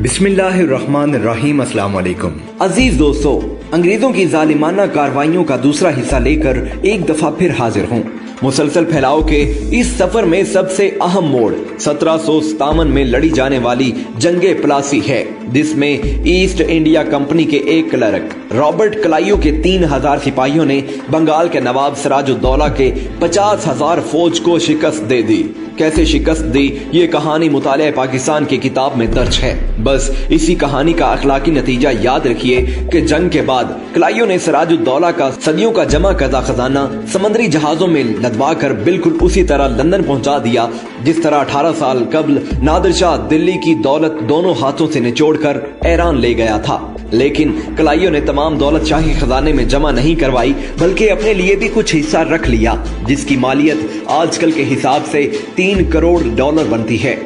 बिस्मिल्लाहिर्रहमानिर्रहीम। अस्सलाम वालेकुम। अजीज दोस्तों, अंग्रेजों की जालिमाना कार्रवाइयों का दूसरा हिस्सा लेकर एक दफा फिर हाजिर हूँ। मुसलसल फैलाव के इस सफर में सबसे अहम मोड़ 1757 में लड़ी जाने वाली जंगे प्लासी है, जिसमें ईस्ट इंडिया कंपनी के एक क्लर्क रॉबर्ट क्लाइयो के 3000 सिपाहियों ने बंगाल के नवाब सिराजुद्दौला के 50,000 फौज को शिकस्त दे दी। कैसे शिकस्त दी, ये कहानी मुतालिया पाकिस्तान की किताब में दर्ज है। बस इसी कहानी का अखलाकी नतीजा याद रखिए कि जंग के बाद क्लाइयो ने सिराजुद्दौला का सदियों का जमा करदा खजाना समंदरी जहाजों में लदवा कर बिल्कुल उसी तरह लंदन पहुंचा दिया, जिस तरह 18 साल कबल नादिर शाह दिल्ली की दौलत दोनों हाथों से निचोड़कर ईरान ले गया था। लेकिन क्लाइयो ने तमाम दौलत शाही खजाने में जमा नहीं करवाई, बल्कि अपने लिए भी कुछ हिस्सा रख लिया, जिसकी मालियत आजकल के हिसाब से $3 करोड़ बनती है।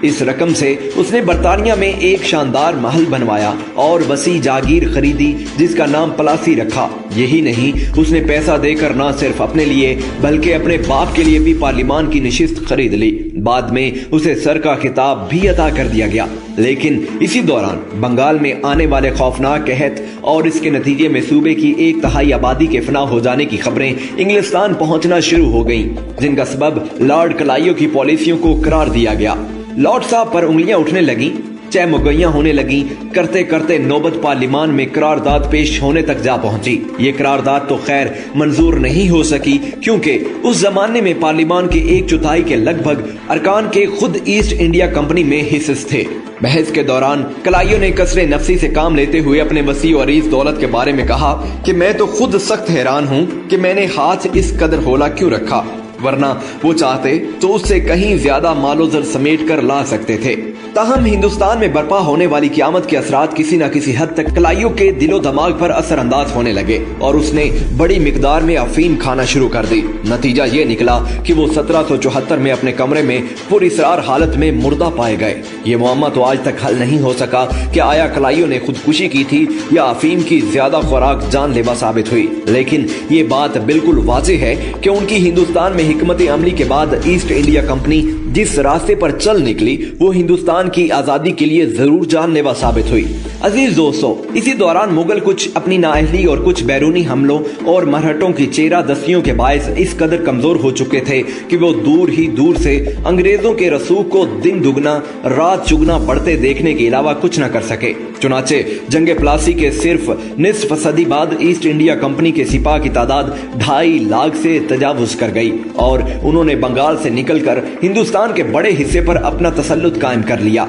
इस रकम से उसने बर्तानिया में एक शानदार महल बनवाया और वसी जागीर खरीदी, जिसका नाम प्लासी रखा। यही नहीं, उसने पैसा देकर न सिर्फ अपने लिए बल्कि अपने बाप के लिए भी पार्लिमान की नशिस्त खरीद ली। बाद में उसे सर का खिताब भी अता कर दिया गया। लेकिन इसी दौरान बंगाल में आने वाले खौफनाक कहत और इसके नतीजे में सूबे की 1/3 आबादी के फना हो जाने की खबरें इंग्लिस्तान पहुंचना शुरू हो गईं, जिनका सबब लॉर्ड क्लाइयो की पॉलिसियों को करार दिया गया। लॉर्ड साहब पर उंगलियां उठने लगी, चाहे मुगैया होने लगी। करते करते नौबत पार्लिमान में करारदाद पेश होने तक जा पहुंची। ये करारदाद तो खैर मंजूर नहीं हो सकी, क्योंकि उस जमाने में पार्लिमान के 1/4 के लगभग अरकान के खुद ईस्ट इंडिया कंपनी में हिस्से थे। बहस के दौरान क्लाइयो ने कसरे नफसी से काम लेते हुए अपने वसी और अरीज दौलत के बारे में कहा कि मैं तो खुद सख्त हैरान हूँ कि मैंने हाथ इस कदर होला क्यों रखा, वरना वो चाहते तो उससे कहीं ज्यादा मालो ज़र समेट कर ला सकते थे। ताहम हिंदुस्तान में बर्पा होने वाली क़यामत के असरात किसी न किसी हद तक क्लाइयो के दिलो दिमाग पर असरअंदाज होने लगे और उसने बड़ी मिकदार में अफीम खाना शुरू कर दी। नतीजा ये निकला कि वो 1774 में अपने कमरे में पुरइसरार हालत में मुर्दा पाए गए। ये मुअम्मा तो आज तक हल नहीं हो सका कि आया क्लाइयो ने खुदकुशी की थी या अफीम की ज्यादा खुराक जानलेवा साबित हुई। लेकिन ये बात बिल्कुल वाज़ेह है कि उनकी हिंदुस्तान में हिकमत अमली के बाद ईस्ट इंडिया कंपनी जिस रास्ते पर चल निकली, वो हिंदुस्तान की आजादी के लिए जरूर जानलेवा साबित हुई। अजीज दोस्तों, इसी दौरान मुगल कुछ अपनी नाअहली और कुछ बैरूनी हमलों और मरहटों की चेरा दस्तियों के बायस इस कदर कमजोर हो चुके थे कि वो दूर ही दूर से अंग्रेजों के रसूख को दिन दुगना रात चुगना बढ़ते देखने के अलावा कुछ न कर सके। चुनाचे जंगे प्लासी के सिर्फ निस्फ सदी बाद ईस्ट इंडिया कंपनी के सिपाह की तादाद 2.5 लाख से तजावुज कर गई और उन्होंने बंगाल से निकलकर हिंदुस्तान के बड़े हिस्से पर अपना तसल्लुत कायम कर लिया।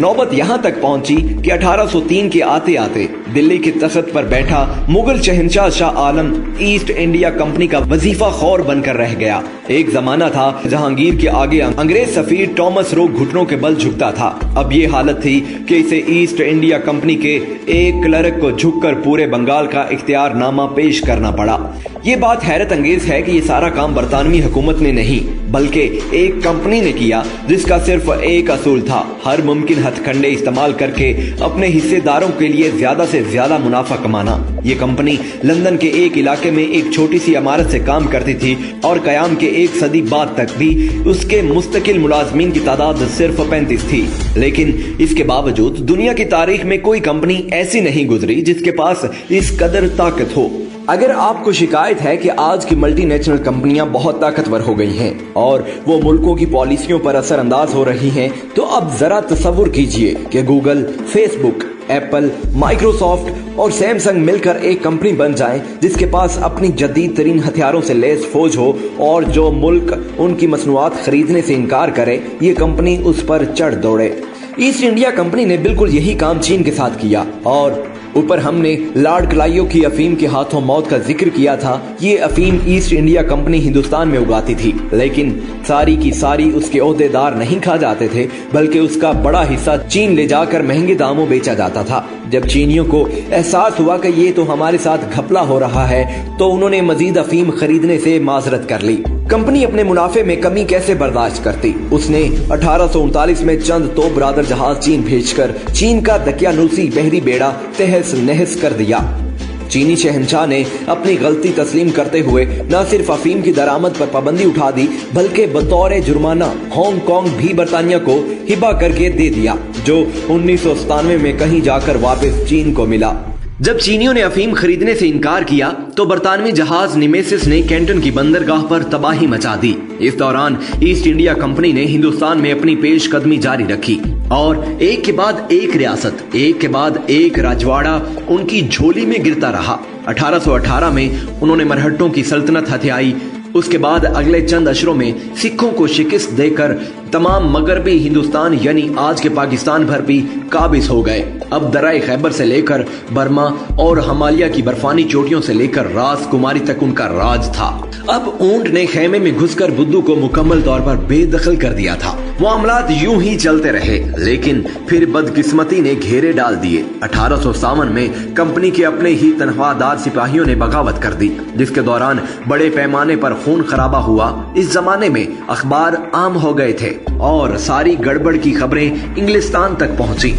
नौबत यहाँ तक पहुंची कि 1803 के आते आते दिल्ली के तख्त पर बैठा मुगल शहंशाह Shah Alam east India company का वजीफा खौर बनकर रह गया। एक जमाना था जहांगीर के आगे अंग्रेज सफीर टॉमस रो घुटनों के बल झुकता था। अब ये हालत थी कि इसे ईस्ट इंडिया कंपनी के एक क्लर्क को झुककर पूरे बंगाल का इख्तियारनामा पेश करना पड़ा। ये बात हैरत अंगेज है कि ये सारा काम बरतानवी हुकूमत ने नहीं बल्कि एक कंपनी ने किया, जिसका सिर्फ एक असूल था, हर मुमकिन हथकंडे इस्तेमाल करके अपने हिस्सेदारों के लिए ज्यादा से ज्यादा मुनाफा कमाना। ये कंपनी लंदन के एक इलाके में एक छोटी सी इमारत से काम करती थी और कयाम के 1 सदी बाद तक भी उसके मुस्तकिल मुलाजमीन की तादाद सिर्फ 35 थी। लेकिन इसके बावजूद दुनिया की तारीख में कोई कंपनी ऐसी नहीं गुजरी जिसके पास इस कदर ताकत हो। अगर आपको शिकायत है कि आज की मल्टीनेशनल कंपनियां बहुत ताकतवर हो गई हैं और वो मुल्कों की पॉलिसियों पर असरअंदाज हो रही हैं, तो अब जरा तसव्वुर कीजिए कि गूगल, फेसबुक, एप्पल, माइक्रोसॉफ्ट और सैमसंग मिलकर एक कंपनी बन जाएं जिसके पास अपनी जदीद तरीन हथियारों से लैस फौज हो और जो मुल्क उनकी मसनूआत खरीदने से इनकार करे, ये कंपनी उस पर चढ़ दौड़े। ईस्ट इंडिया कंपनी ने बिल्कुल यही काम चीन के साथ किया और ऊपर हमने लॉर्ड क्लाइयो की अफीम के हाथों मौत का जिक्र किया था। ये अफीम ईस्ट इंडिया कंपनी हिंदुस्तान में उगाती थी, लेकिन सारी की सारी उसके ओहदेदार नहीं खा जाते थे, बल्कि उसका बड़ा हिस्सा चीन ले जाकर महंगे दामों बेचा जाता था। जब चीनियों को एहसास हुआ कि ये तो हमारे साथ घपला हो रहा है, तो उन्होंने मजीद अफीम खरीदने से माजरत कर ली। कंपनी अपने मुनाफे में कमी कैसे बर्दाश्त करती। उसने 1839 में चंद तोप बरादर जहाज चीन भेजकर चीन का दकियानूसी बहरी बेड़ा तहस नहस कर दिया। चीनी शहंशाह ने अपनी गलती तस्लीम करते हुए न सिर्फ अफीम की दरामद पर पाबंदी उठा दी, बल्कि बतौर जुर्माना हांगकांग भी बरतानिया को हिबा करके दे दिया, जो 1997 में कहीं जाकर वापस चीन को मिला। जब चीनियों ने अफीम खरीदने से इनकार किया तो बरतानवी जहाज निमेसिस ने कैंटन की बंदरगाह पर तबाही मचा दी। इस दौरान ईस्ट इंडिया कंपनी ने हिंदुस्तान में अपनी पेशकदमी जारी रखी और एक के बाद एक रियासत, एक के बाद एक राजवाड़ा उनकी झोली में गिरता रहा। 1818 में उन्होंने मरहट्टों की सल्तनत हथियाई। उसके बाद अगले चंद अशरों में सिखों को शिकस्त देकर तमाम मगरबी हिंदुस्तान यानी आज के पाकिस्तान भर भी काबिज हो गए। अब दराए खैबर से लेकर बर्मा और हिमालय की बर्फानी चोटियों से लेकर राजकुमारी तक उनका राज था। अब ऊंट ने खेमे में घुसकर बुद्धू को मुकम्मल तौर पर बेदखल कर दिया था। मामलात यूं ही चलते रहे, लेकिन फिर बदकिस्मती ने घेरे डाल दिए। 1857 में कंपनी के अपने ही तनख्वाहदार सिपाहियों ने बगावत कर दी, जिसके दौरान बड़े पैमाने पर खून खराबा हुआ। इस जमाने में अखबार आम हो गए थे और सारी गड़बड़ की खबरें इंग्लिस्तान तक पहुंची।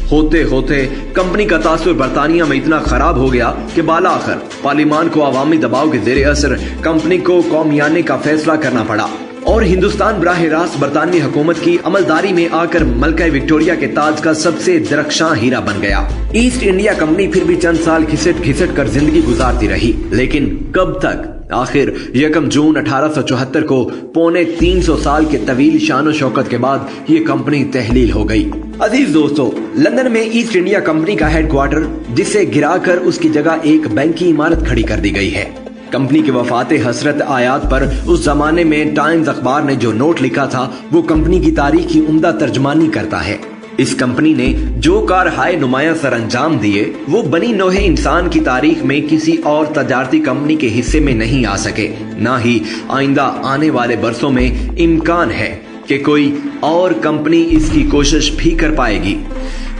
होते होते कंपनी का तासुर बरतानिया में इतना खराब हो गया कि बालाखिर पार्लिमान को अवामी दबाव के जेर असर कंपनी को कौमियाने का फैसला करना पड़ा और हिंदुस्तान बराह रास्त बरतानवी हुकूमत की अमलदारी में आकर मलका विक्टोरिया के ताज का सबसे दरख्शां हीरा बन गया। ईस्ट इंडिया कंपनी फिर भी चंद साल घिसट घिसट कर जिंदगी गुजारती रही, लेकिन कब तक? आखिर 1 जून 1874 को पौने 300 साल के तवील शान शौकत के बाद ये कंपनी तहलील हो गई। अजीज दोस्तों, लंदन में ईस्ट इंडिया कंपनी का हेडक्वार्टर, जिसे गिराकर उसकी जगह एक बैंक की इमारत खड़ी कर दी गई है। कंपनी के वफाते हसरत आयात पर उस जमाने में टाइम्स अखबार ने जो नोट लिखा था वो कंपनी की तारीख की उम्दा तर्जमानी करता है। इस कंपनी ने जो कारहाय नुमाया सर अंजाम दिए वो बनी नोहे इंसान की तारीख में किसी और तजारती कंपनी के हिस्से में नहीं आ सके, ना ही आइंदा आने वाले बरसों में इम्कान है कि कोई और कंपनी इसकी कोशिश भी कर पाएगी।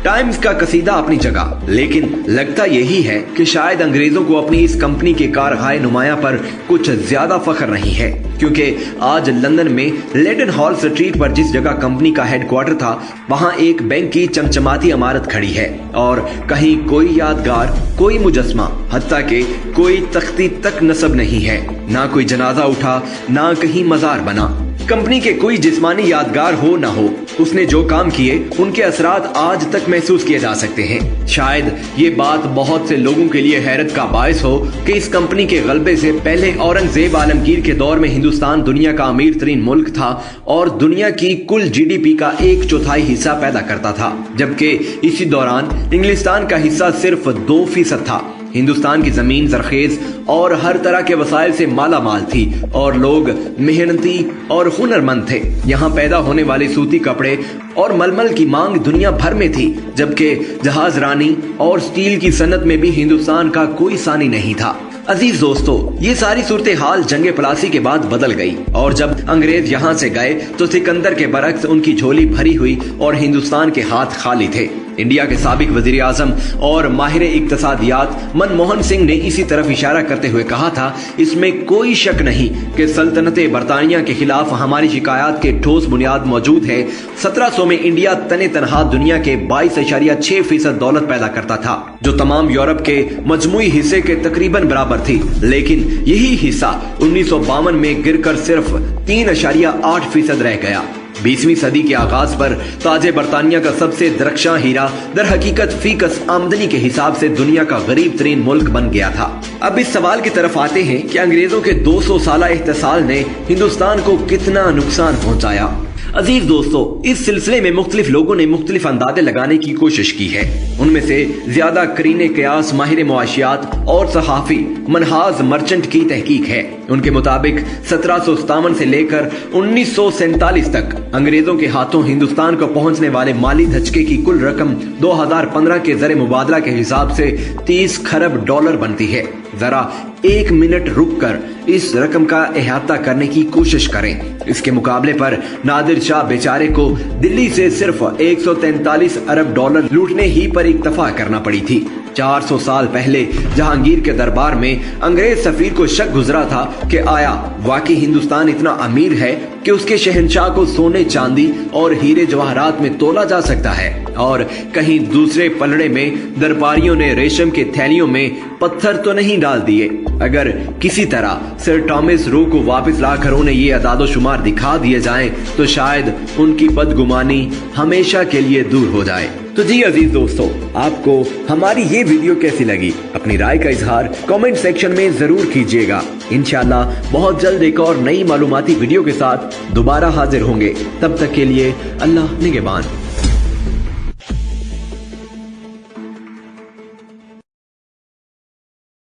टाइम्स का कसीदा अपनी जगह, लेकिन लगता यही है कि शायद अंग्रेजों को अपनी इस कंपनी के कारहाय नुमाया पर कुछ ज्यादा फख्र नहीं है, क्योंकि आज लंदन में लेडन हॉल स्ट्रीट पर जिस जगह कंपनी का हेडक्वार्टर था वहां एक बैंक की चमचमाती इमारत खड़ी है और कहीं कोई यादगार, कोई मुजस्मा, हत्ता के कोई तख्ती तक नस्ब नहीं है। ना कोई जनाजा उठा, ना कहीं मजार बना। कंपनी के कोई जिस्मानी यादगार हो ना हो, उसने जो काम किए उनके असरात आज तक महसूस किए जा सकते हैं। शायद ये बात बहुत से लोगों के लिए हैरत का बायस हो कि इस कंपनी के गलबे से पहले औरंगजेब आलमगीर के दौर में हिंदुस्तान दुनिया का अमीर तरीन मुल्क था और दुनिया की कुल GDP का 1/4 हिस्सा पैदा करता था, जबकि इसी दौरान इंग्लिस्तान का हिस्सा सिर्फ 2% था। हिंदुस्तान की जमीन जरखेज और हर तरह के वसाइल से माला माल थी और लोग मेहनती और हुनरमंद थे। यहाँ पैदा होने वाले सूती कपड़े और मलमल की मांग दुनिया भर में थी, जबकि जहाज रानी और स्टील की सनत में भी हिंदुस्तान का कोई सानी नहीं था। अजीज दोस्तों, ये सारी सूरत हाल जंगे प्लासी के बाद बदल गई और जब अंग्रेज यहाँ से गए तो सिकंदर के बरक्स उनकी झोली भरी हुई और हिंदुस्तान के हाथ खाली थे। इंडिया के साबिक वजीर आजम और माहिर इक्तसादियात मनमोहन सिंह ने इसी तरफ इशारा करते हुए कहा था, इसमें कोई शक नहीं कि सल्तनत बरतानिया के खिलाफ हमारी शिकायत के ठोस बुनियाद मौजूद है। 1700 में इंडिया तने तनहा दुनिया के 22.6% दौलत पैदा करता था, जो तमाम यूरोप के मजमुई हिस्से के तकरीबन बराबर थी, लेकिन यही हिस्सा 1952 में गिरकर सिर्फ 3.8% रह गया। 20वीं सदी के आगाज पर ताजे बरतानिया का सबसे दरख्शां हीरा दर हकीकत फीकस आमदनी के हिसाब से दुनिया का गरीब तरीन मुल्क बन गया था। अब इस सवाल की तरफ आते हैं कि अंग्रेजों के 200 साला इहतिसाल ने हिंदुस्तान को कितना नुकसान पहुंचाया। अजीज दोस्तों, इस सिलसिले में मुख्तलिफ लोगों ने मुख्तलिफ अंदाजे लगाने की कोशिश की है। उनमें से ज्यादा करीने कयास माहिर मुआशियात और सहाफी मनहाज मर्चेंट की तहकीक है। उनके मुताबिक 1757 से लेकर 1947 तक अंग्रेजों के हाथों हिंदुस्तान को पहुंचने वाले माली धचके की कुल रकम 2015 के ज़र मुबादला के हिसाब से 30 खरब डॉलर बनती है। जरा 1 मिनट रुककर इस रकम का अहाता करने की कोशिश करें। इसके मुकाबले पर नादिर शाह बेचारे को दिल्ली से सिर्फ 143 अरब डॉलर लूटने ही पर इक्तफा करना पड़ी थी। 400 साल पहले जहांगीर के दरबार में अंग्रेज सफीर को शक गुजरा था कि आया वाकई हिंदुस्तान इतना अमीर है कि उसके शहंशाह को सोने चांदी और हीरे जवाहरात में तोला जा सकता है, और कहीं दूसरे पलड़े में दरबारियों ने रेशम के थैलियों में पत्थर तो नहीं डाल दिए। अगर किसी तरह सर टॉमस रो को वापस लाकर उन्हें ये अदादो शुमार दिखा दिए जाएं तो शायद उनकी बदगुमानी हमेशा के लिए दूर हो जाए। तो जी अजीज दोस्तों, आपको हमारी ये वीडियो कैसी लगी? अपनी राय का इजहार कमेंट सेक्शन में जरूर कीजिएगा। इंशाल्लाह बहुत जल्द एक और नई मालूमाती वीडियो के साथ दोबारा हाजिर होंगे। तब तक के लिए अल्लाह निगहबान।